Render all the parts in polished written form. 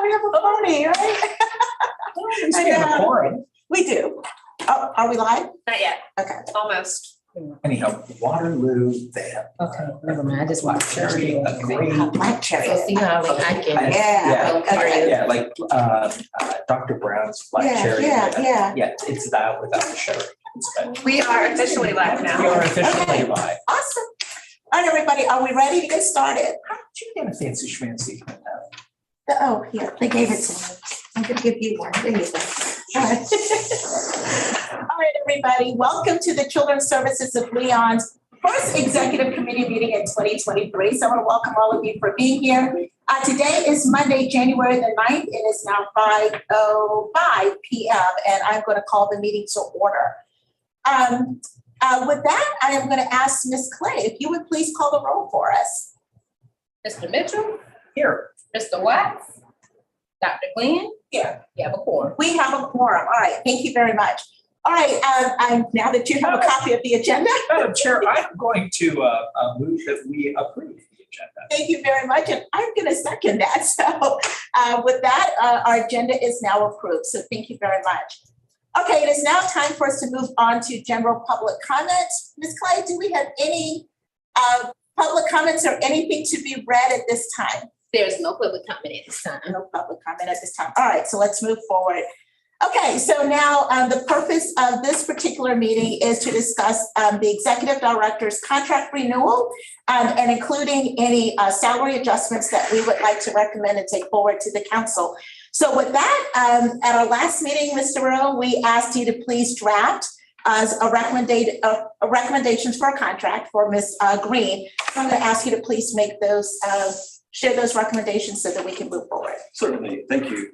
we have a party, right? At least we have a quorum. We do. Oh, are we live? Not yet. Okay. Almost. Anyhow, Waterloo, they have. Okay, never mind, I just watched Cherry, Cherry. a great. Black cherry. So see how I can. Yeah. Okay. Yeah, like, Dr. Brown's black Yeah, cherry. yeah. Yeah, it's that without the sugar. It's better. We are officially live We now. are officially Okay. live. Awesome. All right, everybody, are we ready to get started? How did you get a fancy schmancy? Oh, here, they gave it to me. I'm gonna give you one. There you go. All right. All right, everybody, welcome to the Children's Services of Leon's first executive committee meeting in 2023. So I want to welcome all of you for being here. Today is Monday, January the 9th. It is now 5:05 p.m. and I'm going to call the meeting to order. With that, I am going to ask Ms. Clay, if you would please call the roll for us. Mr. Mitchell, Here. Mr. Watts, Dr. Glenn. Here. You have a quorum. We have a quorum. All right, thank you very much. All right, now that you have a copy of the agenda, Madam Chair, I'm going to move that we approve the agenda. thank you very much, and I'm going to second that. So with that, our agenda is now approved, so thank you very much. Okay, it is now time for us to move on to general public comments. Ms. Clay, do we have any public comments or anything to be read at this time? There's no public comment at this time. No public comment at this time. All right, so let's move forward. Okay, so now the purpose of this particular meeting is to discuss the executive director's contract renewal and including any salary adjustments that we would like to recommend and take forward to the council. So with that, at our last meeting, Mr. Rowe, we asked you to please draft a recommendations for a contract for Ms. Green. So I'm going to ask you to please make those share those recommendations so that we can move forward. Certainly. Thank you,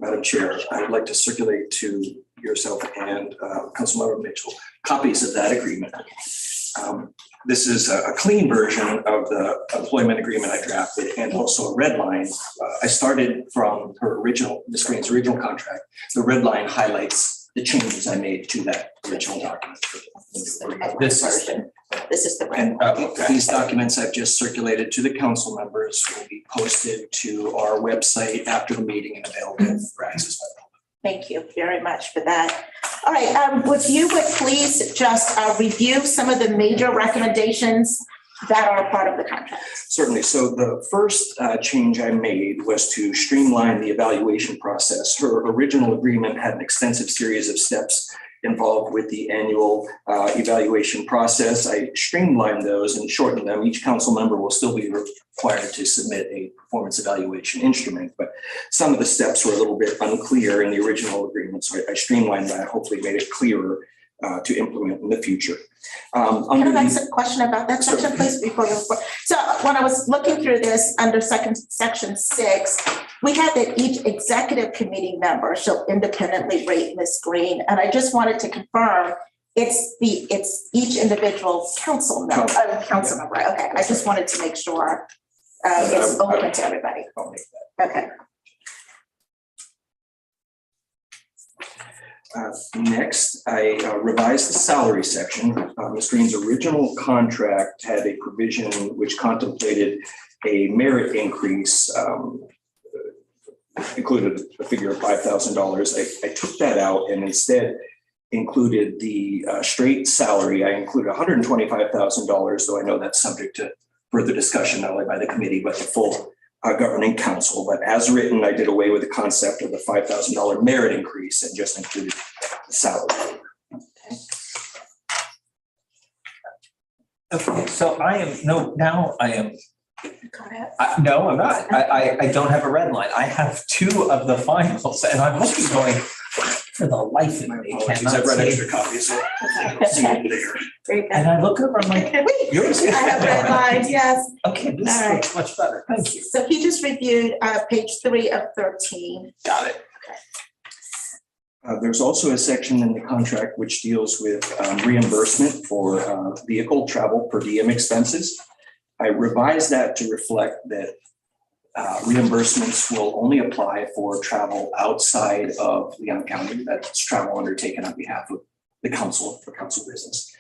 Madam Chair. I would like to circulate to yourself and Councilmember Mitchell copies of that agreement. This is a clean version of the employment agreement I drafted and also a red line. I started from her original, Ms. Green's original contract. The red line highlights the changes I made to that original document. This version. This is the And right. these documents I've just circulated to the council members will be posted to our website after the meeting and available for access by the public. Thank you very much for that. All right, if you would please just review some of the major recommendations that are a part of the contract. Certainly. So the first change I made was to streamline the evaluation process. Her original agreement had an extensive series of steps involved with the annual evaluation process. I streamlined those and shortened them. Each council member will still be required to submit a performance evaluation instrument, but some of the steps were a little bit unclear in the original agreement. So I streamlined that, hopefully made it clearer to implement in the future. Can I ask a question about that section, please, before we? So when I was looking through this under section 6, we had that each executive committee member shall independently rate Ms. Green, and I just wanted to confirm it's each individual council member. Okay, I just wanted to make sure it's open to everybody. I'll make that. Okay. Next, I revised the salary section. Ms. Green's original contract had a provision which contemplated a merit increase, included a figure of $5,000. I took that out and instead included the straight salary. I included $125,000, though I know that's subject to further discussion, not only by the committee, but the full governing council. But as written, I did away with the concept of the $5,000 merit increase and just included the salary. Okay, so I am, now I am, Go ahead. no, I'm not. I don't have a red line. I have two of the finals and I'm looking going, for the life of My me. apologies, cannot I've read see. extra copies, so I don't see it there. Very good. And I look over, I'm like, Wait, yours is. I have red lines, yes. Okay, this All right. looks much better. Thank you. So he just reviewed page 3 of 13. Got it. There's also a section in the contract which deals with reimbursement for vehicle travel per diem expenses. I revised that to reflect that reimbursements will only apply for travel outside of Leon County. That's travel undertaken on behalf of the council for council business.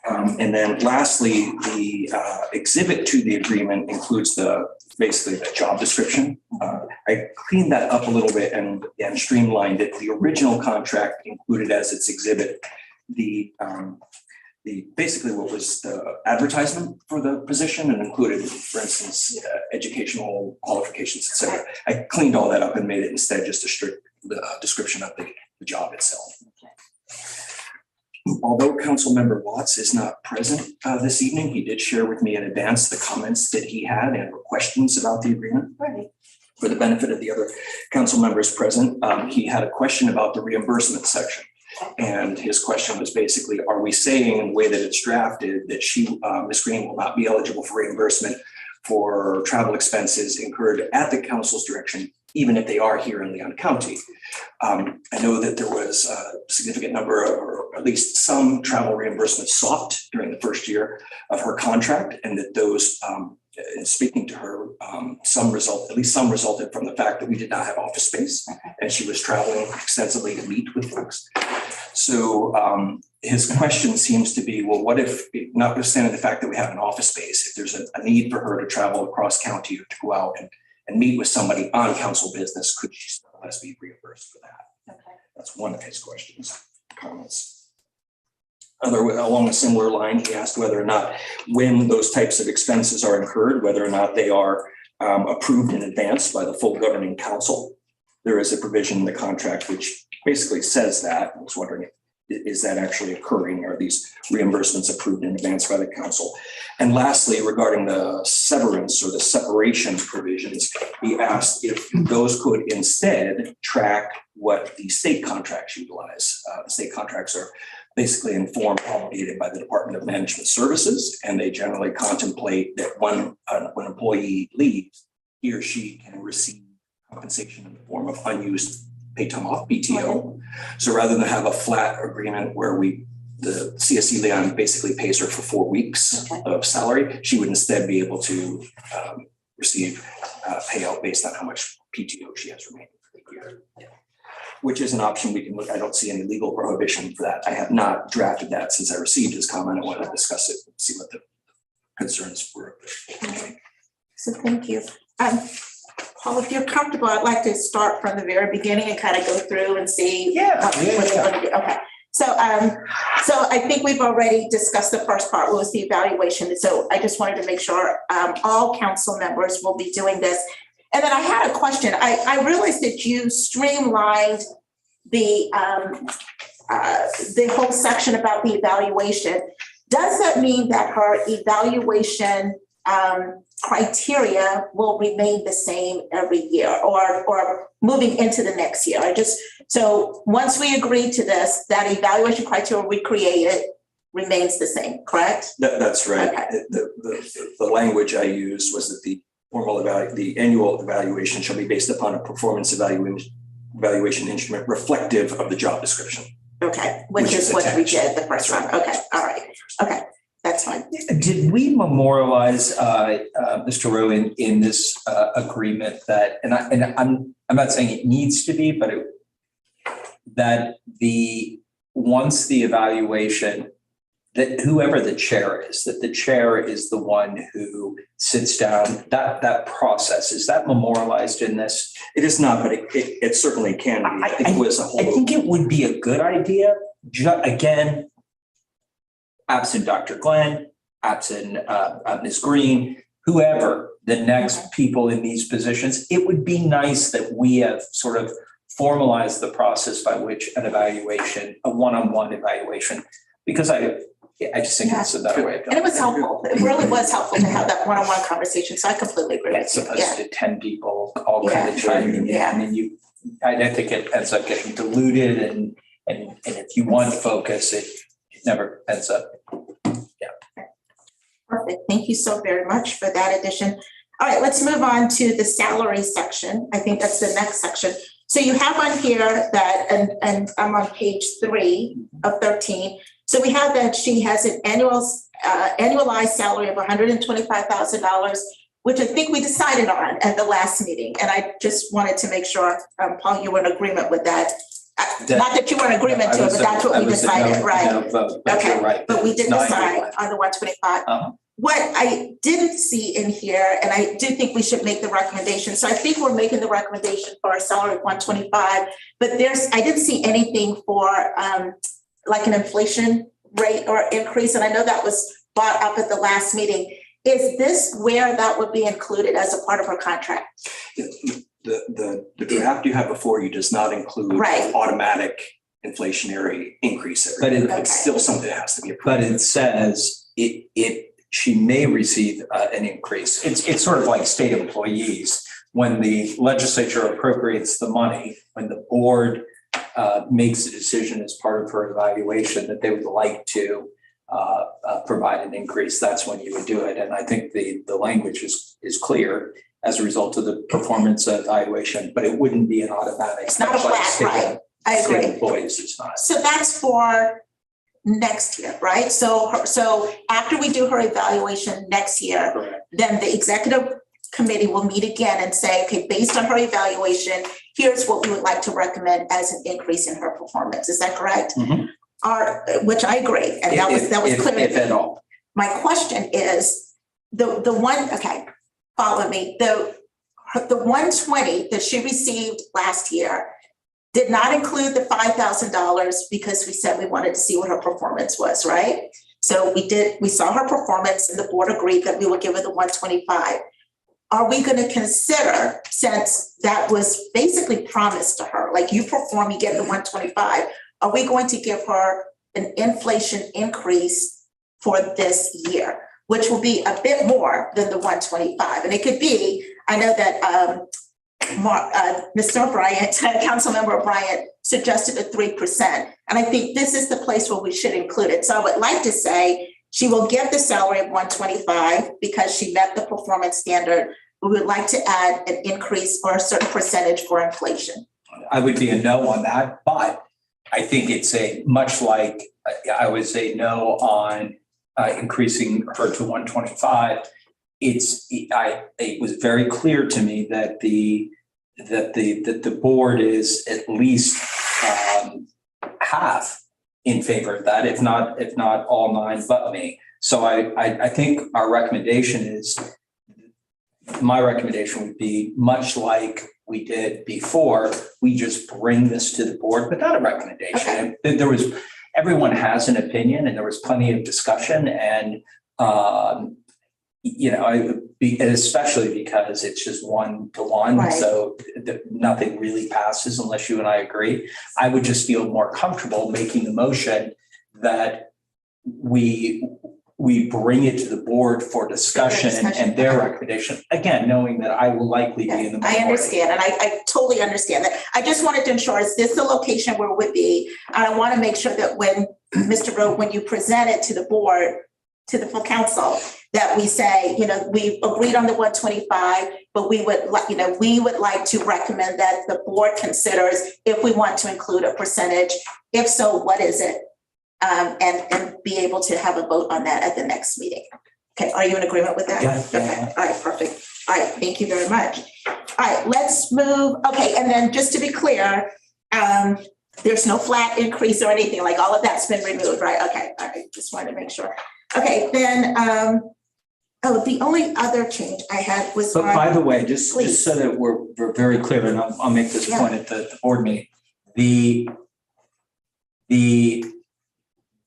And then lastly, the exhibit to the agreement includes the basically the job description. I cleaned that up a little bit and streamlined it. The original contract included as its exhibit the basically what was the advertisement for the position and included, for instance, educational qualifications, et cetera. I cleaned all that up and made it instead just a strict description of the job itself. Although Councilmember Watts is not present this evening, he did share with me in advance the comments that he had and questions about the agreement. Right. For the benefit of the other council members present, he had a question about the reimbursement section. And his question was basically, are we saying in the way that it's drafted that Ms. Green will not be eligible for reimbursement for travel expenses incurred at the council's direction, even if they are here in Leon County? I know that there was a significant number, or at least some travel reimbursements sought during the first year of her contract, and that those, in speaking to her, some resulted from the fact that we did not have office space, and she was traveling extensively to meet with folks. So his question seems to be, well, what if, notwithstanding the fact that we have an office space, if there's a need for her to travel across county or to go out and meet with somebody on council business, could she still be reimbursed for that? Okay. That's one of his comments. Along a similar line, he asked whether or not, when those types of expenses are incurred, whether or not they are approved in advance by the full governing council. There is a provision in the contract which basically says that. I was wondering, is that actually occurring? Are these reimbursements approved in advance by the council? And lastly, regarding the severance or the separation provisions, he asked if those could instead track what the state contracts utilize. The state contracts are basically in form promulgated by the Department of Management Services, and they generally contemplate that when an employee leaves, he or she can receive compensation in the form of unused paid time off, PTO. So rather than have a flat agreement where the CSC Leon basically pays her for 4 weeks of salary, she would instead be able to receive payout based on how much PTO she has remaining for the year. Which is an option we can look. I don't see any legal prohibition for that. I have not drafted that since I received his comment. I want to discuss it and see what the concerns were. So thank you. Paul, if you're comfortable, I'd like to start from the very beginning and kind of go through and see. What you're going to do. Okay. So I think we've already discussed the first part, was the evaluation. So I just wanted to make sure all council members will be doing this. And then I had a question. I realized that you streamlined the whole section about the evaluation. Does that mean that her evaluation criteria will remain the same every year or moving into the next year? So once we agree to this, that evaluation criteria we created remains the same, correct? That's right. Okay. The language I used was that the annual evaluation shall be based upon a performance evaluation instrument reflective of the job description. Okay, which is what we did the first round. Okay, all right. Okay, that's fine. Did we memorialize, Mr. Rowe, in this agreement that, and I'm not saying it needs to be, but that once the evaluation, that whoever the chair is, that the chair is the one who sits down, that process, is that memorialized in this? It is not, but it certainly can be. I think it was a whole. I think it would be a good idea, again, absent Dr. Glenn, absent Ms. Green, whoever the next people in these positions, it would be nice that we have sort of formalized the process by which an evaluation, a one-on-one evaluation, because I just think it's a better way of doing it. And it was helpful. It really was helpful to have that one-on-one conversation. So I completely agree with you. Opposed to 10 people all kind of chiming in. Yeah. And then I think it ends up getting diluted and if you want focus, it never ends up. Perfect. Thank you so very much for that addition. All right, let's move on to the salary section. I think that's the next section. So you have on here that, and I'm on page 3 of 13. So we have that she has an annualized salary of $125,000, which I think we decided on at the last meeting. And I just wanted to make sure, Paul, you were in agreement with that. Not that you were in agreement to it, but that's what we decided, right? But Okay, you're right. but we did It's decide 9.1. on the 125. what I didn't see in here, and I do think we should make the recommendation. So I think we're making the recommendation for a salary of 125, but I didn't see anything for like an inflation rate or increase. And I know that was brought up at the last meeting. Is this where that would be included as a part of her contract? The draft you have before you does not include Right. automatic inflationary increase. But It's still something that has to be approved. But it says she may receive an increase. It's sort of like state employees. When the legislature appropriates the money, when the board makes a decision as part of her evaluation that they would like to provide an increase, that's when you would do it. And I think the language is clear as a result of the performance evaluation, but it wouldn't be an automatic. It's not a much like flat, state- right? I agree. State employees is not. So that's for next year, right? So after we do her evaluation next year, Correct. then the executive committee will meet again and say, okay, based on her evaluation, here's what we would like to recommend as an increase in her performance. Is that correct? Mhm. Which I agree, and that was clear. If at all. My question is, the one, okay, follow me, the 120 that she received last year did not include the $5,000 because we said we wanted to see what her performance was, right? So we saw her performance and the board agreed that we would give her the 125. Are we going to consider, since that was basically promised to her, like you perform, you get the 125, are we going to give her an inflation increase for this year, which will be a bit more than the 125? And it could be, I know that Mr. O'Brien, Councilmember O'Brien suggested a 3%. And I think this is the place where we should include it. So I would like to say she will get the salary of 125 because she met the performance standard. We would like to add an increase or a certain percentage for inflation. I would be a no on that, but I think it's much like I would say no on increasing her to 125. It was very clear to me that the board is at least half in favor of that, if not all 9 but me. So I think my recommendation would be much like we did before. We just bring this to the board without a recommendation. Okay. Everyone has an opinion, and there was plenty of discussion, and especially because it's just 1-to-1, right. So nothing really passes unless you and I agree. I would just feel more comfortable making the motion that we bring it to the board for discussion and their recommendation, again, knowing that I will likely be in the minority. I understand, and I totally understand that. I just wanted to ensure, is this the location where it would be? And I want to make sure that when, Mr. Rowe, when you present it to the board, to the full council, that we say, we agreed on the 125, but we would like to recommend that the board considers if we want to include a percentage. If so, what is it? And be able to have a vote on that at the next meeting. Okay, are you in agreement with that? Yeah. Okay, all right, perfect. All right, thank you very much. All right, let's move. Okay, and then just to be clear, there's no flat increase or anything, like all of that's been removed, right? Okay, all right, just wanted to make sure. Okay, then, the only other change I had was. But by the way, just so that we're very clear, and I'll make this point at the board meeting,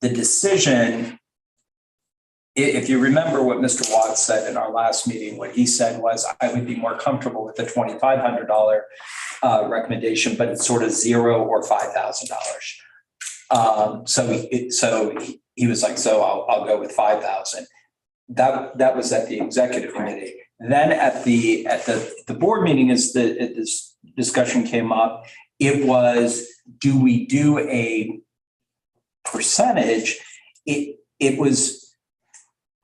the decision, if you remember what Mr. Watts said in our last meeting, what he said was, I would be more comfortable with the $2,500 recommendation, but it's sort of $0 or $5,000. So he was like, so I'll go with 5,000. That was at the executive committee. Then at the board meeting, as this discussion came up, it was, do we do a percentage? It was,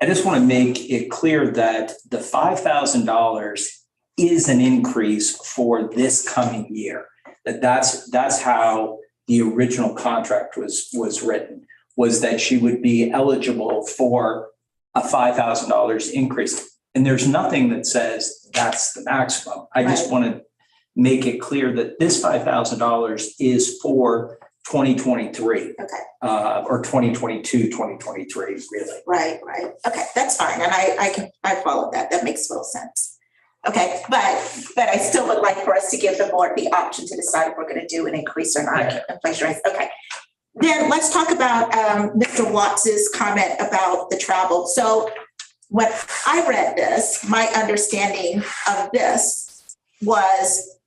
I just want to make it clear that the $5,000 is an increase for this coming year. That's how the original contract was written, was that she would be eligible for a $5,000 increase. And there's nothing that says that's the maximum. I just want to make it clear that this $5,000 is for 2023. Okay. Or 2022, 2023, really. Right. Okay, that's fine. And I follow that. That makes total sense. Okay, but I still would like for us to give the board the option to decide if we're going to do an increase or not. Inflation rates. Okay. Then let's talk about Mr. Watts's comment about the travel. So when I read this, my understanding of this was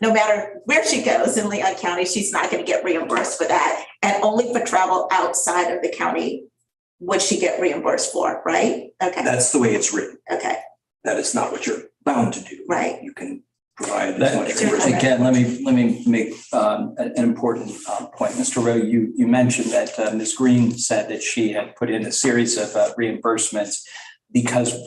no matter where she goes in Leon County, she's not going to get reimbursed for that. And only for travel outside of the county would she get reimbursed for, right? Okay. That's the way it's written. Okay. That is not what you're bound to do. Right. You can provide as much. That- Again, let me make an important point. Mr. Rowe, you mentioned that Ms. Green said that she had put in a series of reimbursements because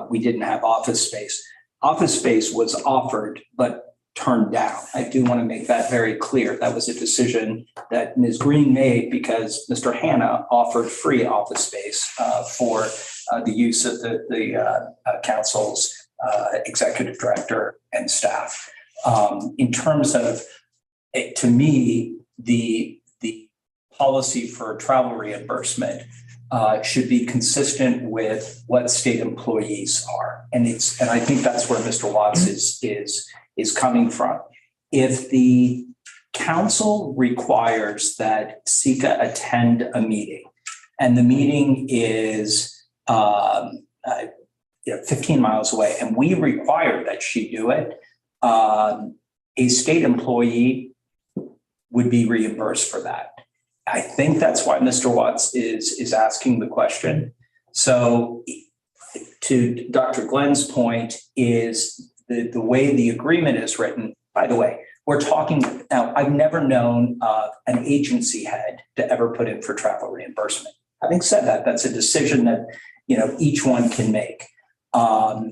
we didn't have office space. Office space was offered, but turned down. I do want to make that very clear. That was a decision that Ms. Green made because Mr. Hanna offered free office space for the use of the council's executive director and staff. In terms of, to me, the policy for travel reimbursement should be consistent with what state employees are. And I think that's where Mr. Watts is coming from. If the council requires that Sika attend a meeting and the meeting is 15 miles away and we require that she do it, a state employee would be reimbursed for that. I think that's why Mr. Watts is asking the question. So to Dr. Glenn's point is the way the agreement is written, by the way, we're talking now, I've never known an agency head to ever put in for travel reimbursement. Having said that, that's a decision that, each one can make. But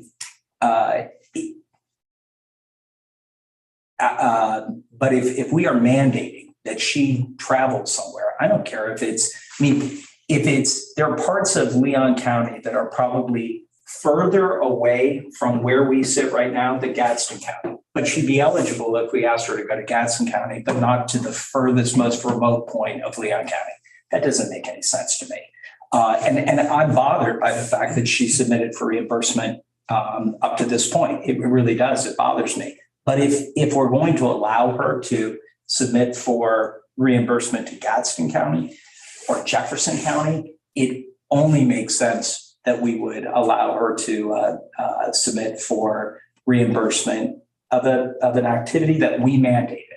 if we are mandating that she travel somewhere, I don't care if there are parts of Leon County that are probably further away from where we sit right now than Gadsden County. But she'd be eligible if we asked her to go to Gadsden County, but not to the furthest, most remote point of Leon County. That doesn't make any sense to me. And I'm bothered by the fact that she submitted for reimbursement up to this point. It really does. It bothers me. But if we're going to allow her to submit for reimbursement to Gadsden County or Jefferson County, it only makes sense that we would allow her to submit for reimbursement of an activity that we mandated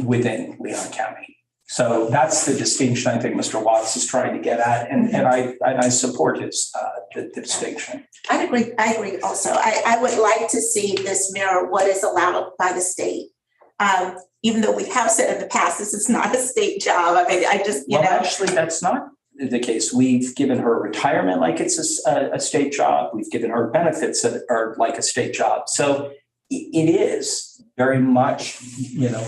within Leon County. So that's the distinction I think Mr. Watts is trying to get at, and I support his the distinction. I agree also. I would like to see this mirror what is allowed by the state. Even though we have said in the past, this is not a state job. I mean, Actually, that's not the case. We've given her retirement like it's a state job. We've given her benefits that are like a state job. So it is very much,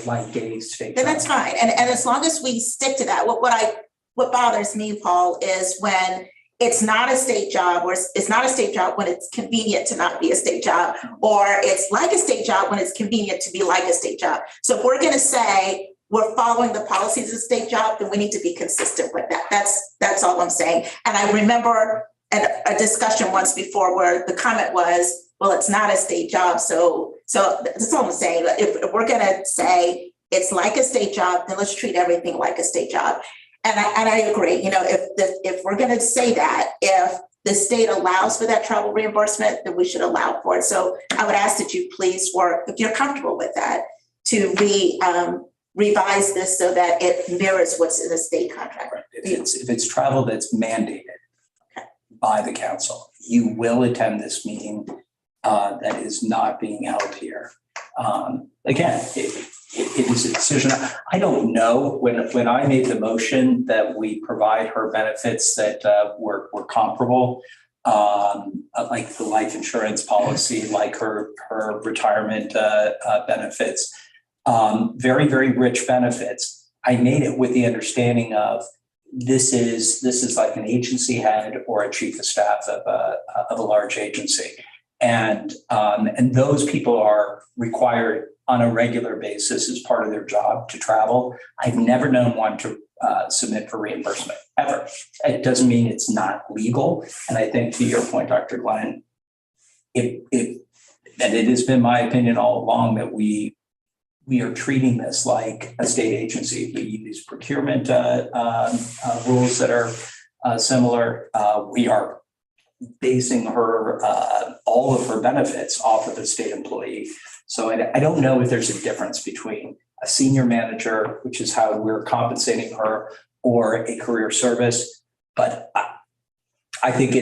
like a state then job. that's fine. And as long as we stick to that, what bothers me, Paul, is when it's not a state job, or it's not a state job when it's convenient to not be a state job, or it's like a state job when it's convenient to be like a state job. So if we're going to say we're following the policies of the state job, then we need to be consistent with that. That's all I'm saying. And I remember a discussion once before where the comment was, well, it's not a state job. So that's all I'm saying. If we're going to say it's like a state job, then let's treat everything like a state job. And I agree, if we're going to say that, if the state allows for that travel reimbursement, then we should allow for it. So I would ask that you please work, if you're comfortable with that, to revise this so that it mirrors what's in the state contract. Right. If it's travel that's mandated by the council, you will attend this meeting that is not being held here. Again, it is a decision. I don't know when I made the motion that we provide her benefits that were comparable, like the life insurance policy, like her retirement benefits, very, very rich benefits. I made it with the understanding of this is like an agency head or a chief of staff of a large agency. And those people are required on a regular basis as part of their job to travel. I've never known one to submit for reimbursement, ever. It doesn't mean it's not legal. And I think to your point, Dr. Glenn, and it has been my opinion all along that we are treating this like a state agency. We use procurement rules that are similar. We are basing her, all of her benefits off of a state employee. So I don't know if there's a difference between a senior manager, which is how we're compensating her, or a career service. But I think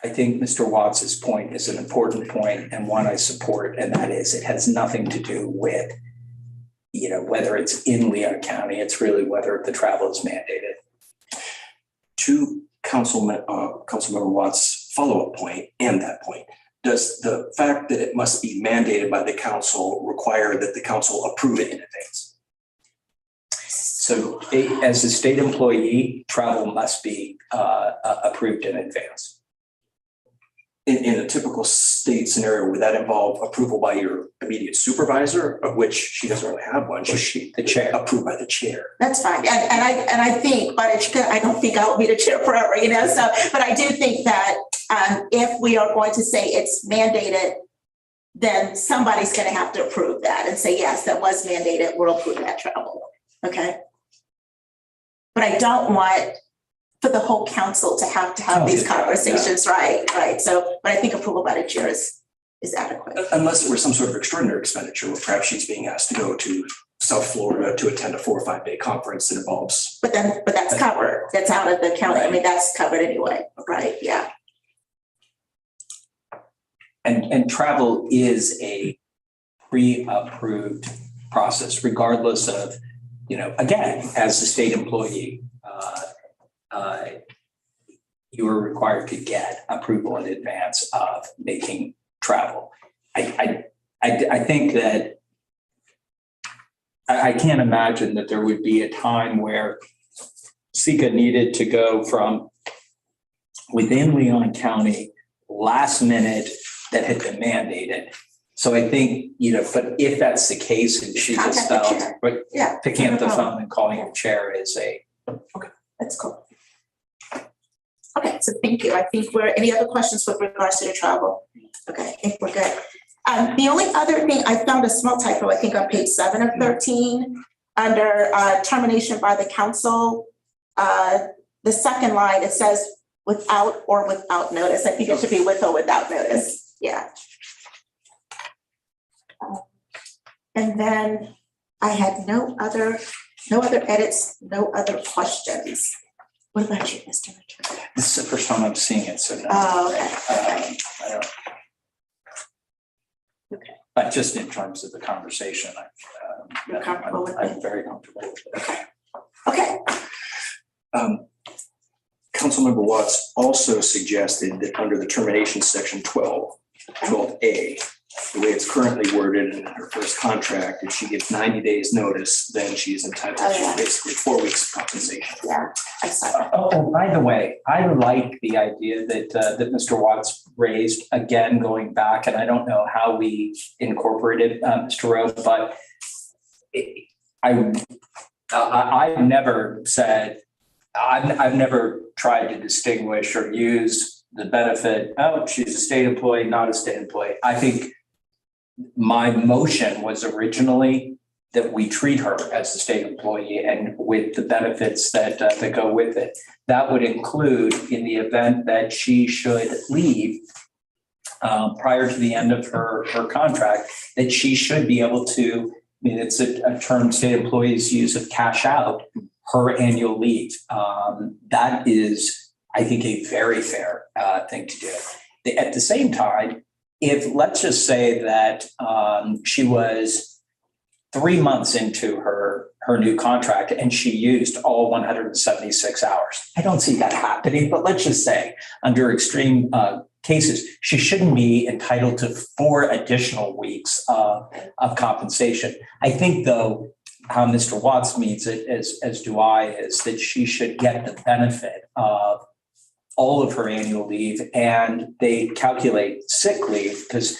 Mr. Watts's point is an important point and one I support, and that is it has nothing to do with, whether it's in Leon County, it's really whether the travel is mandated. To Councilmember Watts' follow-up point and that point, does the fact that it must be mandated by the council require that the council approve it in advance? So as a state employee, travel must be approved in advance. In a typical state scenario, would that involve approval by your immediate supervisor, of which she doesn't really have one? The chair. Approved by the chair. That's fine. And I think, but I don't think I'll be the chair forever, so, but I do think that if we are going to say it's mandated, then somebody's going to have to approve that and say, yes, that was mandated. We'll approve that travel. Okay. But I don't want for the whole council to have these conversations, right? So, but I think approval by the chair is adequate. Unless there was some sort of extraordinary expenditure where perhaps she's being asked to go to South Florida to attend a 4 or 5 day conference that involves. But that's covered. That's out of the county. Right. I mean, that's covered anyway, right? Yeah. And travel is a pre-approved process, regardless of, again, as a state employee, you are required to get approval in advance of making travel. I think that I can't imagine that there would be a time where CECA needed to go from within Leon County last minute that had been mandated. So I think, but if that's the case and she just Contact the felt, chair. but Yeah. picking up the phone and calling the chair is Okay, that's cool. Okay, so thank you. I think any other questions with regards to the travel? Okay, I think we're good. The only other thing, I found a small typo, I think on page 7 of 13, under termination by the council, the second line, it says without notice. I think it should be with or without notice. Yeah. And then I had no other edits, no other questions. What about you, Mr. Mitchell? this is the first time I'm seeing it, so no. Oh, okay. I don't. Okay. But just in terms of the conversation, You're comfortable with I'm very comfortable with it. Okay. Councilmember Watts also suggested that under the termination section 12A, the way it's currently worded in her first contract, if she gives 90 days notice, then she is entitled to basically 4 weeks of compensation. Yeah, I saw that. Oh, by the way, I like the idea that Mr. Watts raised, again, going back, and I don't know how we incorporated Mr. Rowe, but I've never said, I've never tried to distinguish or use the benefit, oh, she's a state employee, not a state employee. I think my motion was originally that we treat her as a state employee and with the benefits that go with it. That would include, in the event that she should leave prior to the end of her contract, that she should be able to, I mean, it's a term state employees use of cash out her annual leave. That is, I think, a very fair thing to do. At the same time, if let's just say that she was 3 months into her new contract and she used all 176 hours, I don't see that happening, but let's just say under extreme cases, she shouldn't be entitled to 4 additional weeks of compensation. I think, though, how Mr. Watts means it, as do I, is that she should get the benefit of all of her annual leave, and they calculate sick leave, because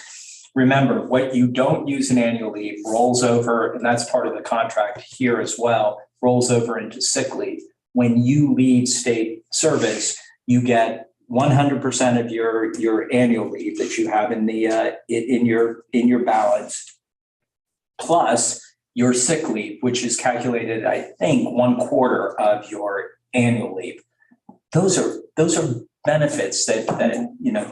remember, what you don't use in annual leave rolls over, and that's part of the contract here as well, rolls over into sick leave. When you leave state service, you get 100% of your annual leave that you have in the in your balance, plus your sick leave, which is calculated, I think, 1/4 of your annual leave. Those are benefits that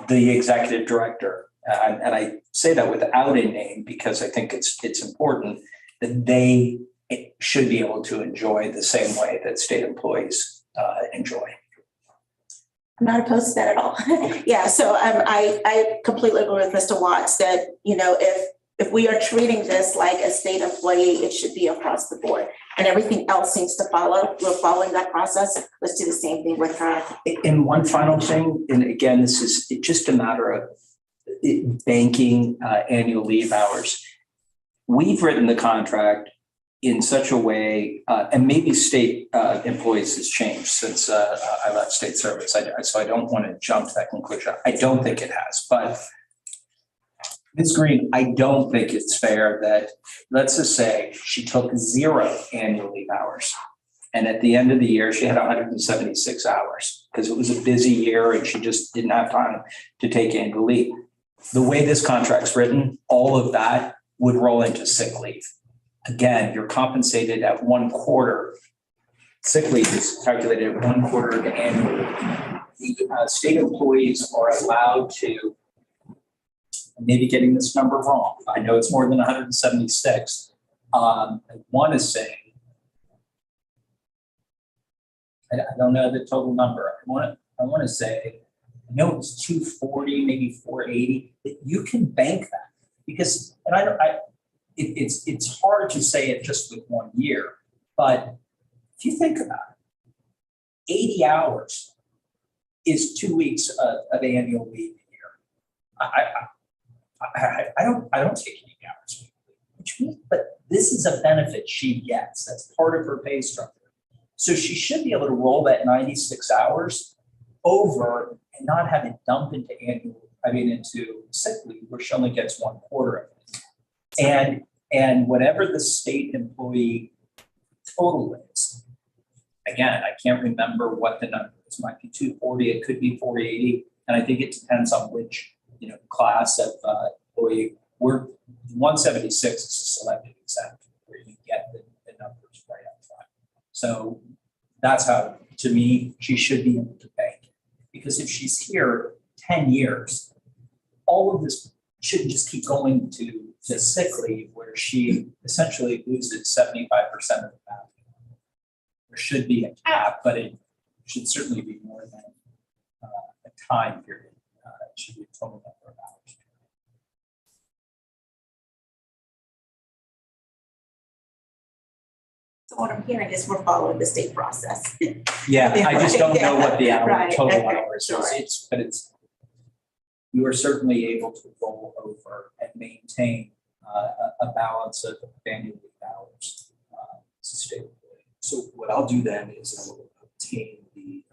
the executive director, and I say that without a name because I think it's important that they should be able to enjoy the same way that state employees enjoy. I'm not opposed to that at all. Yeah, so I completely agree with Mr. Watts that, if we are treating this like a state employee, it should be across the board. And everything else seems to follow. We're following that process. Let's do the same thing with her. And one final thing, and again, this is just a matter of banking annual leave hours. We've written the contract in such a way, and maybe state employees has changed since I left state service. So I don't want to jump to that conclusion. I don't think it has, but Ms. Green, I don't think it's fair that, let's just say she took 0 annual leave hours. And at the end of the year, she had 176 hours because it was a busy year and she just didn't have time to take annual leave. The way this contract's written, all of that would roll into sick leave. Again, you're compensated at 1/4. Sick leave is calculated at 1/4 of the annual leave. The state employees are allowed to, maybe getting this number wrong, I know it's more than 176. I want to say, I don't know the total number. I want to say, I know it's 240, maybe 480. That you can bank that because, and it's hard to say it just with 1 year, but if you think about it, 80 hours is 2 weeks of annual leave a year. I don't take any hours, which means, but this is a benefit she gets. That's part of her pay structure. So she should be able to roll that 96 hours over and not have it dump into into sick leave where she only gets 1/4 of it. And whatever the state employee total is, again, I can't remember what the number is. It might be 240, it could be 480, and I think it depends on which class of employee. We're 176 is a selected exempt where you get the numbers right up front. So that's how, to me, she should be able to bank. Because if she's here 10 years, all of this shouldn't just keep going to sick leave where she essentially loses 75% of the value. There should be a cap, but it should certainly be more than a time period. It should be a total number of hours. So what I'm hearing is we're following the state process. Yeah, I just don't know what the Right, total okay, hours sure. is. You are certainly able to roll over and maintain a balance of annual leave hours as a state employee. So what I'll do then is I will obtain the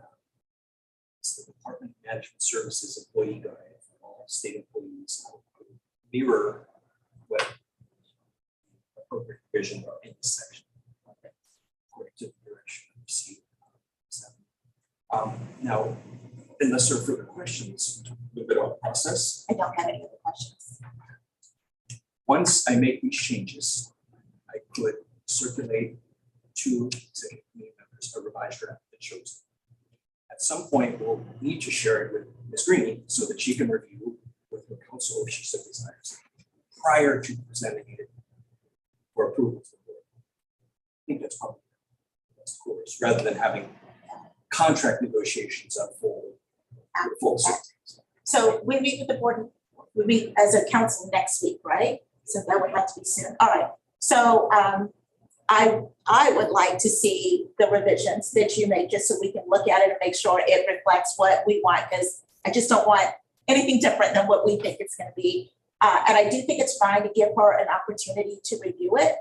Department of Management Services employee guide for all state employees. I will mirror what appropriate provisions are in this section. According to the direction I received. Now, unless there are further questions, move it on process. I don't have any other questions. Once I make these changes, I could circulate to executive committee members a revised draft that shows. At some point, we'll need to share it with Ms. Green so that she can review with her counsel if she so desires, prior to presenting it for approval to the board. I think that's probably the best course, rather than having contract negotiations unfold full circle. So we meet with the board, we meet as a council next week, right? So that would have to be soon. All right. So I would like to see the revisions that you make, just so we can look at it and make sure it reflects what we want, because I just don't want anything different than what we think it's going to be. And I do think it's fine to give her an opportunity to review it,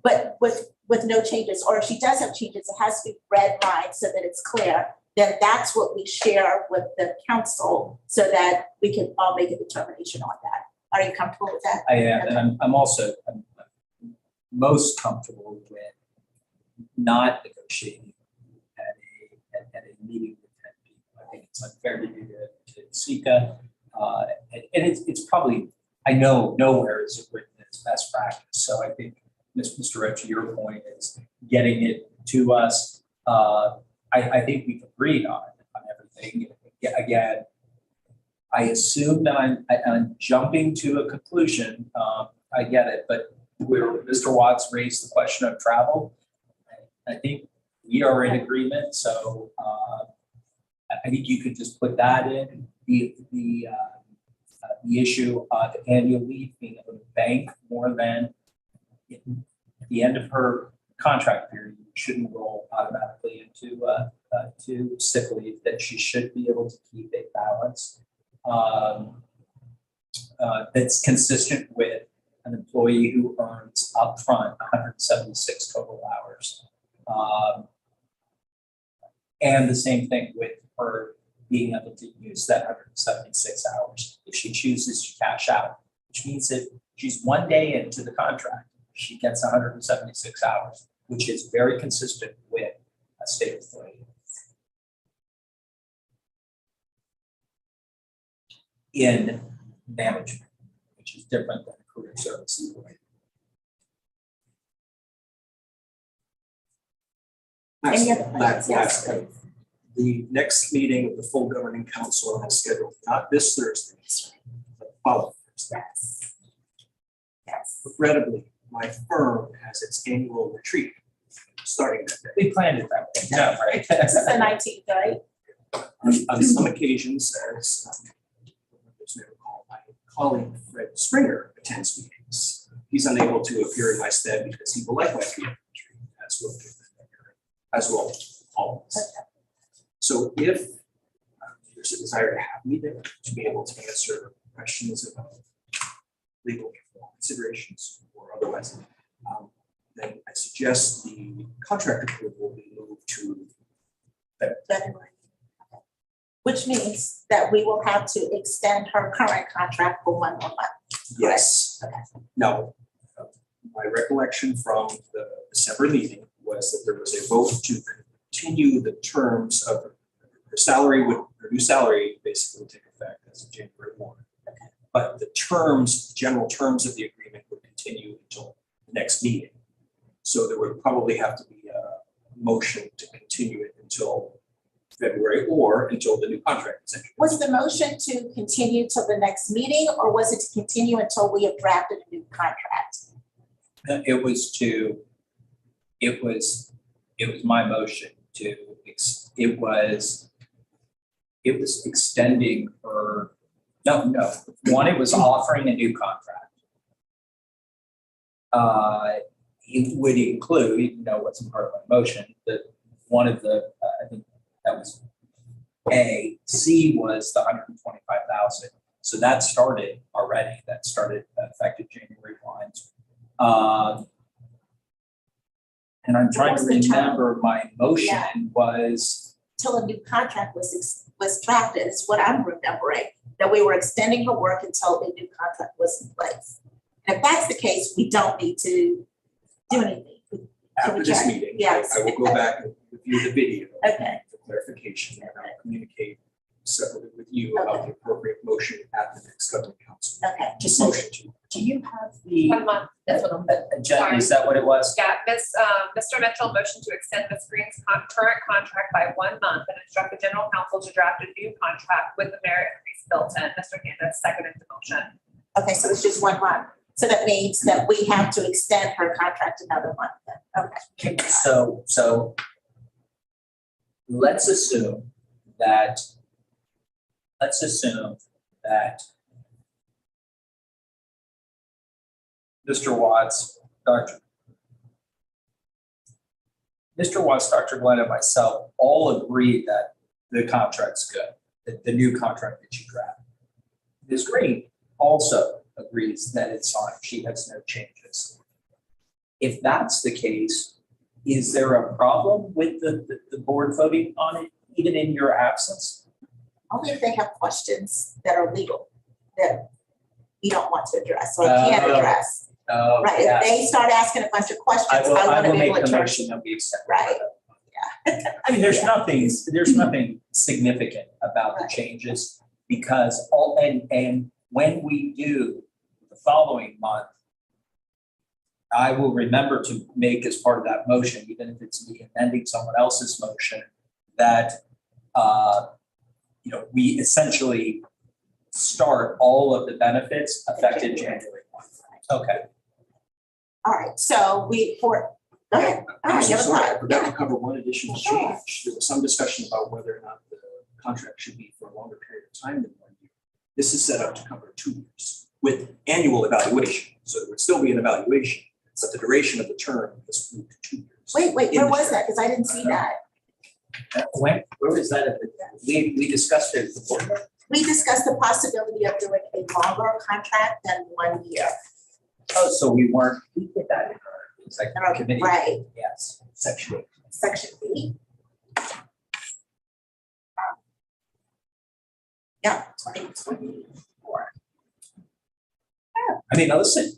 but with no changes, or if she does have changes, it has to be red line so that it's clear. then that's what we share with the council so that we can all make a determination on that. Are you comfortable with that? I am, and I'm also most comfortable with not negotiating at a meeting with 10 people. I think it's unfair to do to Sika. And it's probably, I know nowhere is it written as best practice. So I think, Mr. Roach, your point is getting it to us. I think we've agreed on everything. Again, I assume that I'm jumping to a conclusion. I get it, but where Mr. Watts raised the question of travel, I think we are in agreement. So I think you could just put that in the issue of annual leave being able to bank more than at the end of her contract period shouldn't roll automatically into to sick leave, that she should be able to keep a balance that's consistent with an employee who earns upfront 176 total hours. And the same thing with her being able to use that 176 hours if she chooses to cash out, which means that she's 1 day into the contract, she gets 176 hours, which is very consistent with a state employee. In management, which is different than a career service employee. Any other questions? Yes, Last, the next meeting of the full governing council is scheduled not this Thursday, but the following Thursday. Yes. Yes. Regrettably, my firm has its annual retreat starting that day. We planned it that way. No, right? This is the 19th, right? On some occasions, as members may recall, my colleague Fred Springer attends meetings. He's unable to appear in my stead because he will likewise be at the retreat, as will all of us. So if there's a desire to have me there to be able to answer questions about legal considerations or otherwise, then I suggest the contract approval will be moved to February. Which means that we will have to extend her current contract for 1 more month. yes. Okay. Now, my recollection from the December meeting was that there was a vote to continue the terms of her salary her new salary basically would take effect as of January 1. Okay. But the terms, general terms of the agreement would continue until the next meeting. So there would probably have to be a motion to continue it until February or until the new contract is entered. Was the motion to continue till the next meeting, or was it to continue until we have drafted a new contract? It was my motion to, it was extending her, one, it was offering a new contract. It would include, even though it wasn't part of my motion, that one of the, I think that was A. C was the 125,000. So that started already. That started effective January 1. And I'm trying to remember my motion was. Till a new contract was drafted, is what I'm remembering, that we were extending her work until a new contract was in place. And if that's the case, we don't need to do anything. After this meeting, Yes. I will go back and review the video. Okay. For clarification, and I'll communicate separately with you about the appropriate motion at the next governing council. Okay. Just Motion to. Do you have the 1 month, that's what I'm. agenda? Is that what it was? Yeah, Mr. Mitchell motioned to extend Ms. Green's current contract by 1 month and instruct the general counsel to draft a new contract with the merit increase built in. Mr. Candace seconded the motion. Okay, so it's just 1 month. So that means that we have to extend her contract another month then. Okay. Okay, so let's assume that Mr. Watts, Dr. Glenn, and myself all agreed that the contract's good, that the new contract that you drafted. Ms. Green also agrees that it's fine. She has no changes. If that's the case, is there a problem with the board voting on it even in your absence? Only if they have questions that are legal that you don't want to address or can't address. Oh, Right, if they start asking a bunch of questions, I will want to be make able to the turn. motion that we accept. Right. I mean, there's nothing significant about the Right. changes because and when we do the following month, I will remember to make as part of that motion, even if it's me amending someone else's motion, that we essentially start all of the benefits effective January 1. Okay. All right, so go ahead. All I'm right, so you have a sorry, I thought. forgot Yeah. to cover one additional Sure. change. There was some discussion about whether or not the contract should be for a longer period of time than 1 year. This is set up to cover 2 years with annual evaluation. So there would still be an evaluation, but the duration of the term is moved to 2 years. Wait, In where the was that? Because I didn't see that. Where was that? We discussed it before. We discussed the possibility of doing a longer contract than 1 year. Oh, so we did that in our executive committee. Right, Yes, section 8. section B. Yeah, 2024. I mean, listen,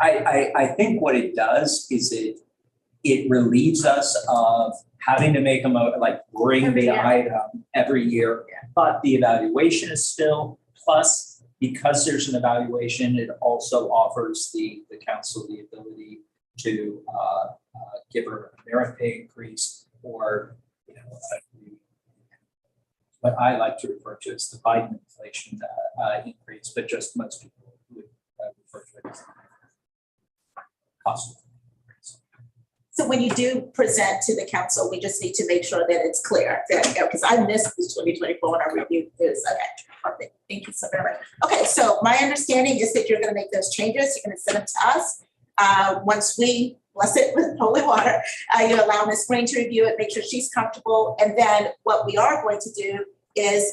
I think what it does is it relieves us of having to make bring Every the year. item every year. Yeah. But the evaluation is still, plus because there's an evaluation, it also offers the council the ability to give her a merit pay increase or, what I like to refer to as the Biden inflation increase, but just most people would refer to it as cost of increase. So when you do present to the council, we just need to make sure that it's clear that, because I missed this 2024 when I reviewed this. Okay, perfect. Thank you so very much. Okay, so my understanding is that you're going to make those changes. You're going to send them to us. Once we bless it with holy water, you allow Ms. Green to review it, make sure she's comfortable. And then what we are going to do is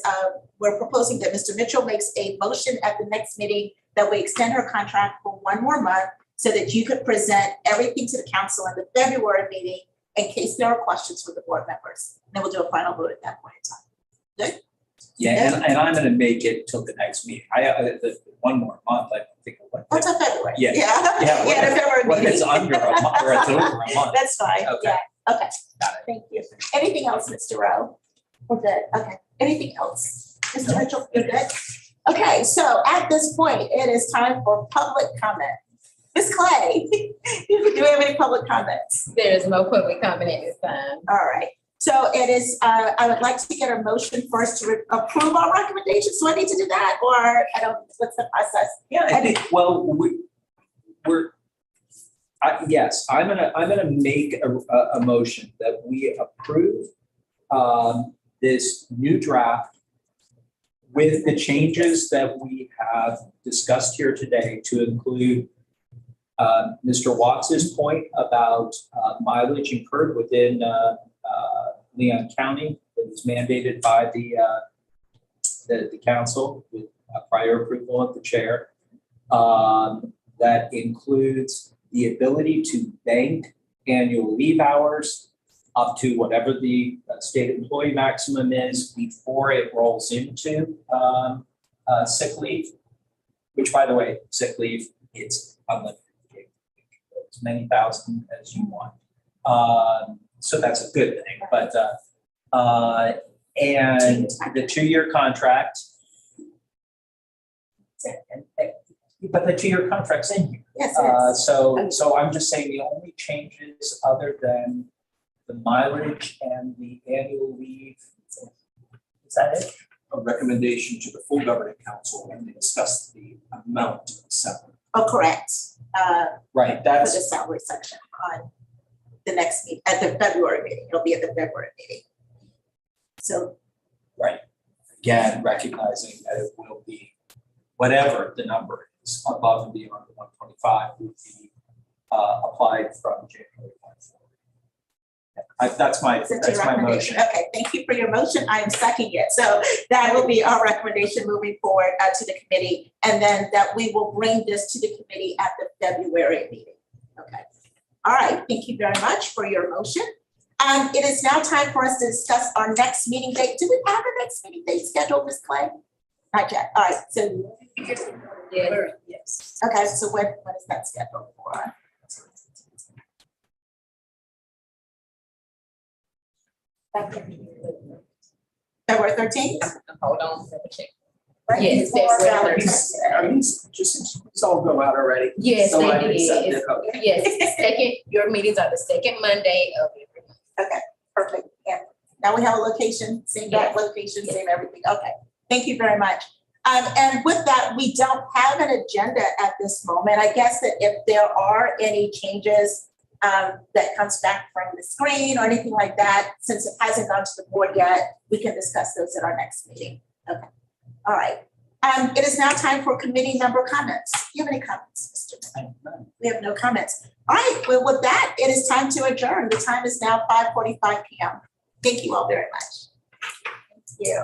we're proposing that Mr. Mitchell makes a motion at the next meeting that we extend her contract for 1 more month so that you could present everything to the council in the February meeting in case there are questions from the board members. Then we'll do a final vote at that point in time. Good? Yeah, and I'm going to make it till the next meeting. The 1 more month, I think. Oh, it's on February. Yeah. Yeah, Yeah, the February Well, meeting. it's under a month or it's over a month. That's fine, Okay. yeah, okay. Got it. Thank you. Anything else, Mr. Rowe? We're good, okay. Anything else? Mr. Mitchell, you're good? Okay, so at this point, it is time for public comment. Ms. Clay, do we have any public comments? There is no public comment at this time. All right, so it is, I would like to get a motion first to approve our recommendations. Do I need to do that, or what's the process? Yeah, I think, well, yes, I'm gonna make a motion that we approve this new draft with the changes that we have discussed here today to include Mr. Watts's point about mileage incurred within Leon County that is mandated by the council with prior approval of the chair. That includes the ability to bank annual leave hours up to whatever the state employee maximum is before it rolls into sick leave, which, by the way, sick leave, it's unlimited. As many thousand as you want. So that's a good thing, but and the 2-year contract. But the 2-year contract's in here. Yes, it is. So I'm just saying the only changes other than the mileage and the annual leave. Is that it? A recommendation to the full governing council and they discuss the amount of salary. Oh, correct. Right, For that's. the salary section on the next meeting, at the February meeting. It'll be at the February meeting. So, Right. Again, recognizing that it will be whatever the number is above and beyond the 125 would be applied from January 1 forward. That's my is that your motion. recommendation? Okay, thank you for your motion. I am seconding it. So that will be our recommendation moving forward to the committee. And then that we will bring this to the committee at the February meeting. Okay. All right, thank you very much for your motion. It is now time for us to discuss our next meeting date. Do we have a next meeting date scheduled, Ms. Clay? Not yet. All right, so, Yes. okay, so when is that scheduled for? February 13th? Hold on, let me check. Right? Yes, Before February Valentine's Day. It's all go out already. Yes, So I they accept did. it. Okay. Yes, second, your meetings are the second Monday of every month. Perfect. Yeah. Now we have a location, same back location, same everything. Okay. Thank you very much. And with that, we don't have an agenda at this moment. I guess that if there are any changes that comes back from the screen or anything like that, since it hasn't gone to the board yet, we can discuss those at our next meeting. Okay. All right. It is now time for committee member comments. Do you have any comments, Mr. Miller? We have no comments. All right. Well, with that, it is time to adjourn. The time is now 5:45 p.m. Thank you all very much. Thank you.